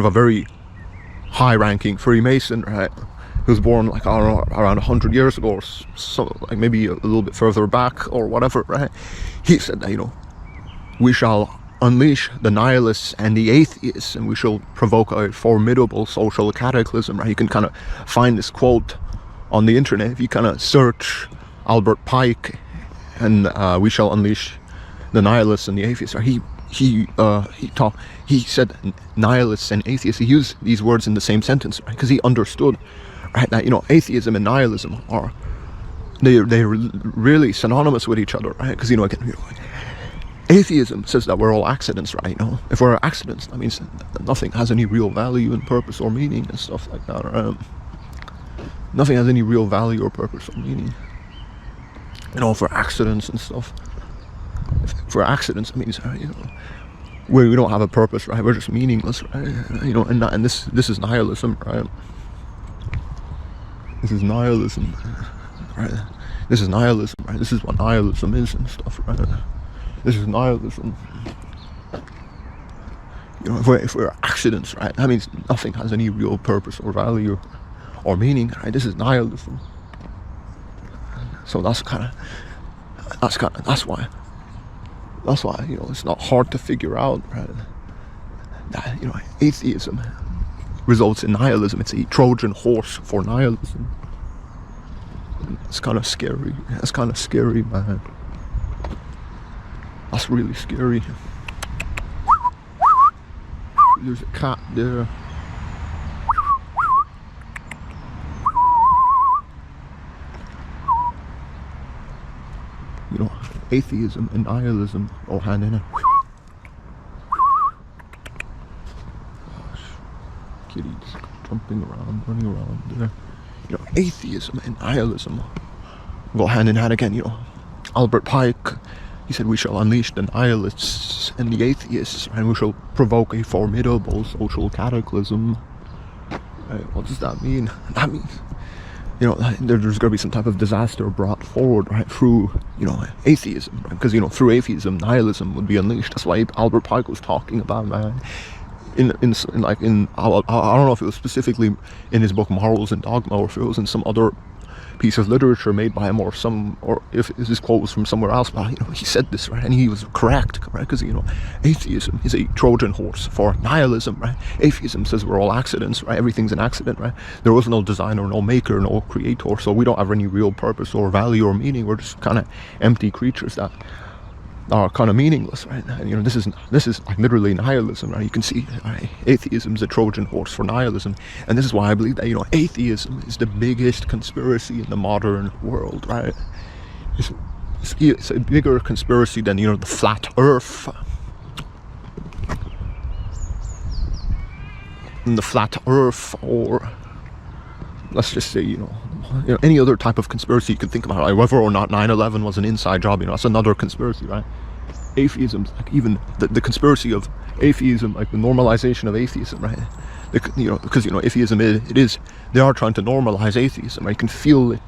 kind of a very high-ranking Freemason, right? Who was born like around 100 years ago, or so, like maybe a little bit further back or whatever, right? He said that, you know, we shall unleash the nihilists and the atheists, and we shall provoke a formidable social cataclysm, right? You can kind of find this quote on the internet if you kind of search Albert Pike and we shall unleash the nihilists and the atheists. Right? He said nihilists and atheists. He used these words in the same sentence, right? Because he understood, right, that, you know, atheism and nihilism are they're really synonymous with each other, right? Because, you know, again, you know, atheism says that we're all accidents, right? You know, if we're accidents, that means that nothing has any real value and purpose or meaning and stuff like that. Right? Nothing has any real value or purpose or meaning. You know, if we're accidents and stuff. If we're accidents, that means, you know, we don't have a purpose, right? We're just meaningless, right? You know, and this is nihilism, right? This is nihilism, right? This is nihilism, right? This is what nihilism is and stuff, right? This is nihilism. You know, if we're accidents, right? That means nothing has any real purpose or value or meaning, right? This is nihilism. So that's why, you know, it's not hard to figure out, right? That, you know, atheism results in nihilism. It's a Trojan horse for nihilism. It's kind of scary. That's kind of scary, man. That's really scary. There's a cat there. You know, atheism and nihilism go hand in hand. Gosh, kitties jumping around, running around there. You know, atheism and nihilism go hand in hand again. You know, Albert Pike, he said we shall unleash the nihilists and the atheists, and we shall provoke a formidable social cataclysm. Right, what does that mean? That means, you know, there's going to be some type of disaster brought forward, right, through, you know, atheism, right? Because, you know, through atheism, nihilism would be unleashed. That's why Albert Pike was talking about, man. I don't know if it was specifically in his book Morals and Dogma, or if it was in some other piece of literature made by him, or if his quote was from somewhere else, but, you know, he said this, right, and he was correct, right? Because, you know, atheism is a Trojan horse for nihilism, right? Atheism says we're all accidents, right? Everything's an accident, right? There was no designer, no maker, no creator, so we don't have any real purpose or value or meaning. We're just kind of empty creatures that are kind of meaningless, right? And, you know, this is like literally nihilism, right? You can see, right? Atheism is a Trojan horse for nihilism, and this is why I believe that, you know, atheism is the biggest conspiracy in the modern world, right? It's a bigger conspiracy than, you know, the flat Earth, or let's just say, you know, any other type of conspiracy you can think about, right? Whether or not 9/11 was an inside job, you know, that's another conspiracy, right? Atheism, like even the conspiracy of atheism, like the normalization of atheism, right? You know, because, you know, atheism they are trying to normalize atheism, right? You can feel it,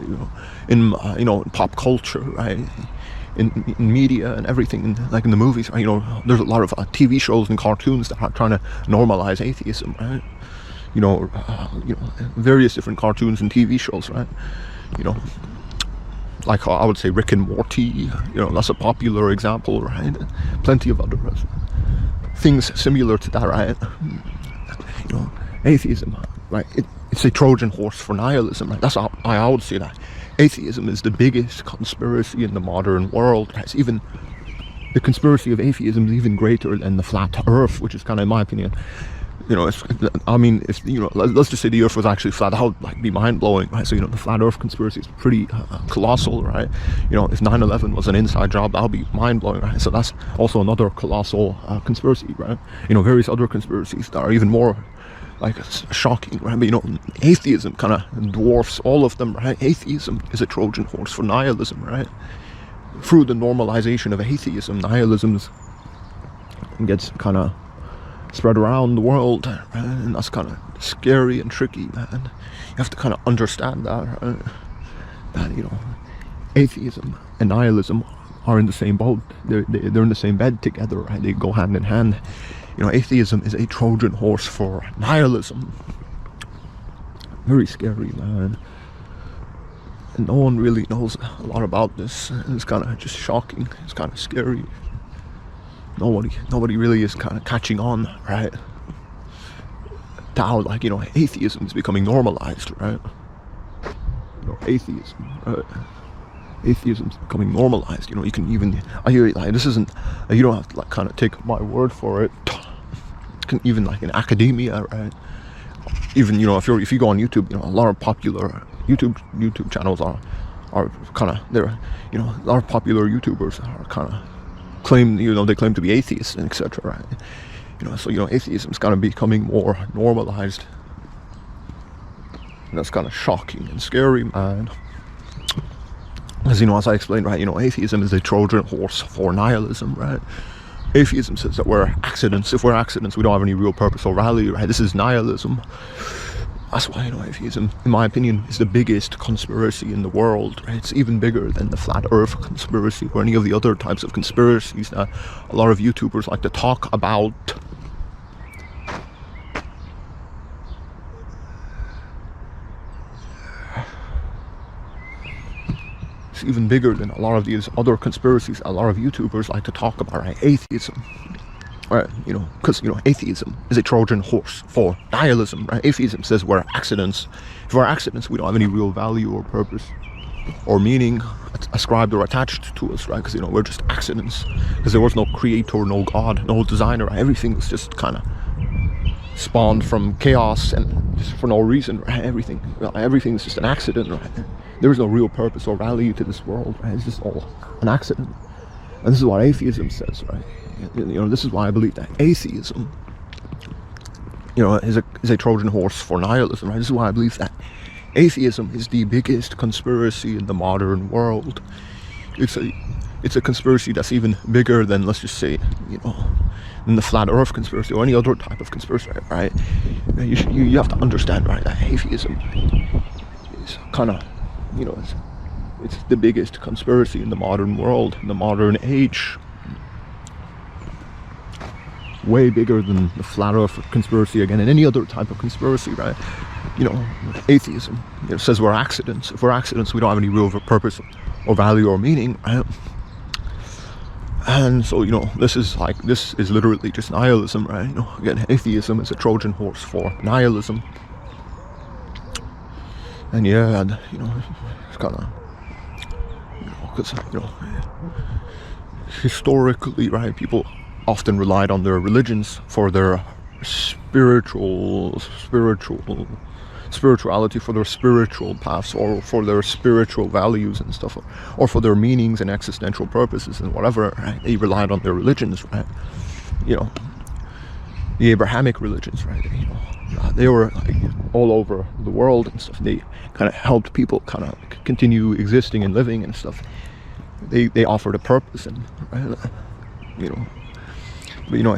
you know, in you know, in pop culture, right? In media and everything, like in the movies, right? You know, there's a lot of TV shows and cartoons that are trying to normalize atheism, right? You know, various different cartoons and TV shows, right? You know, like I would say Rick and Morty, you know, that's a popular example, right? Plenty of other things similar to that, right? You know, atheism, right? It's a Trojan horse for nihilism, right? That's how I would say that. Atheism is the biggest conspiracy in the modern world, right? It's even, the conspiracy of atheism is even greater than the flat Earth, which is kind of, in my opinion, you know, if you know, let's just say the Earth was actually flat, that would like be mind-blowing, right? So, you know, the flat Earth conspiracy is pretty colossal, right? You know, if 9/11 was an inside job, that would be mind-blowing, right? So that's also another colossal conspiracy, right? You know, various other conspiracies that are even more like shocking, right? But, you know, atheism kind of dwarfs all of them, right? Atheism is a Trojan horse for nihilism, right? Through the normalization of atheism, nihilism gets kind of spread around the world, right? And that's kind of scary and tricky, man. You have to kind of understand that, right? That, you know, atheism and nihilism are in the same boat. They're in the same bed together, right? They go hand in hand. you know, atheism is a Trojan horse for nihilism. Very scary, man. And no one really knows a lot about this. And it's kind of just shocking. It's kind of scary. Nobody really is kind of catching on, right? To how, like, you know, atheism is becoming normalized, right? You know, atheism, right? Atheism is becoming normalized. You know, you can even, I hear, like, this isn't, you don't have to, like, kind of take my word for it. You can even, like, in academia, right? Even, you know, if you go on YouTube, you know, a lot of popular YouTube channels are kind of, they're, you know, a lot of popular YouTubers are kind of they claim to be atheists and etc. Right? You know, so, you know, atheism is kind of becoming more normalized, and that's kind of shocking and scary, man. As you know, as I explained, right, you know, atheism is a Trojan horse for nihilism, right? Atheism says that we're accidents. If we're accidents, we don't have any real purpose or value, right? This is nihilism. That's why, you know, atheism, in my opinion, is the biggest conspiracy in the world, right? It's even bigger than the flat earth conspiracy or any of the other types of conspiracies that a lot of YouTubers like to talk about. It's even bigger than a lot of these other conspiracies a lot of YouTubers like to talk about, right? Atheism. Right, you know, because, you know, atheism is a Trojan horse for nihilism, right? Atheism says we're accidents. If we're accidents, we don't have any real value or purpose or meaning ascribed or attached to us, right? Because, you know, we're just accidents. Because there was no creator, no God, no designer. Right? Everything was just kind of spawned from chaos and just for no reason, right? Everything is just an accident, right? There is no real purpose or value to this world, right? It's just all an accident. And this is what atheism says, right? You know, this is why I believe that atheism, you know, is a Trojan horse for nihilism, right? This is why I believe that atheism is the biggest conspiracy in the modern world. It's a conspiracy that's even bigger than, let's just say, you know, than the flat earth conspiracy or any other type of conspiracy, right? You have to understand, right, that atheism is kind of, you know, it's the biggest conspiracy in the modern world, in the modern age. Way bigger than the flat earth conspiracy, again, and any other type of conspiracy, right? You know, atheism, you know, says we're accidents. If we're accidents, we don't have any real purpose or value or meaning, right? And so, you know, this is literally just nihilism, right? You know, again, atheism is a Trojan horse for nihilism. And yeah, and, you know, it's kind of, you know, because, you know, historically, right, people often relied on their religions for their spirituality, for their spiritual paths, or for their spiritual values and stuff, or for their meanings and existential purposes and whatever, right? They relied on their religions, right? You know, the Abrahamic religions, right? You know, they were like all over the world and stuff. They kind of helped people kind of continue existing and living and stuff. They offered a purpose, and right, you know. But, you know,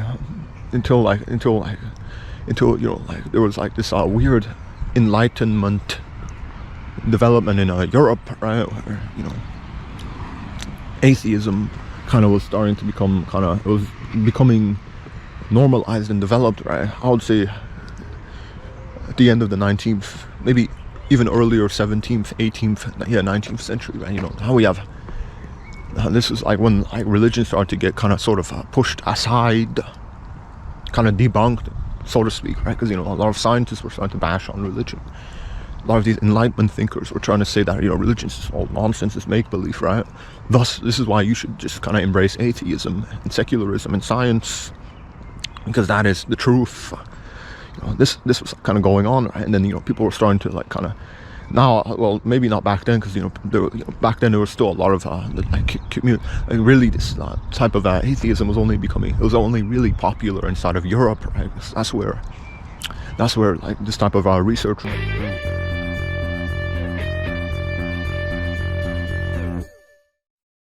until you know, like, there was like this weird Enlightenment development in Europe, right, where, you know, atheism kind of was starting to become it was becoming normalized and developed, right? I would say at the end of the 19th, maybe even earlier 17th, 18th, 19th century, right? You know, how we have. This is like when like religion started to get kind of sort of pushed aside, kind of debunked, so to speak, right? Because, you know, a lot of scientists were starting to bash on religion. A lot of these Enlightenment thinkers were trying to say that, you know, religion is all nonsense, it's make-believe, right? Thus, this is why you should just kind of embrace atheism and secularism and science, because that is the truth. You know, this was kind of going on, right? And then, you know, people were starting to like kind of. Now, well, maybe not back then, because, you know, back then there was still a lot of really this type of atheism was only really popular inside of Europe, right? That's where like this type of research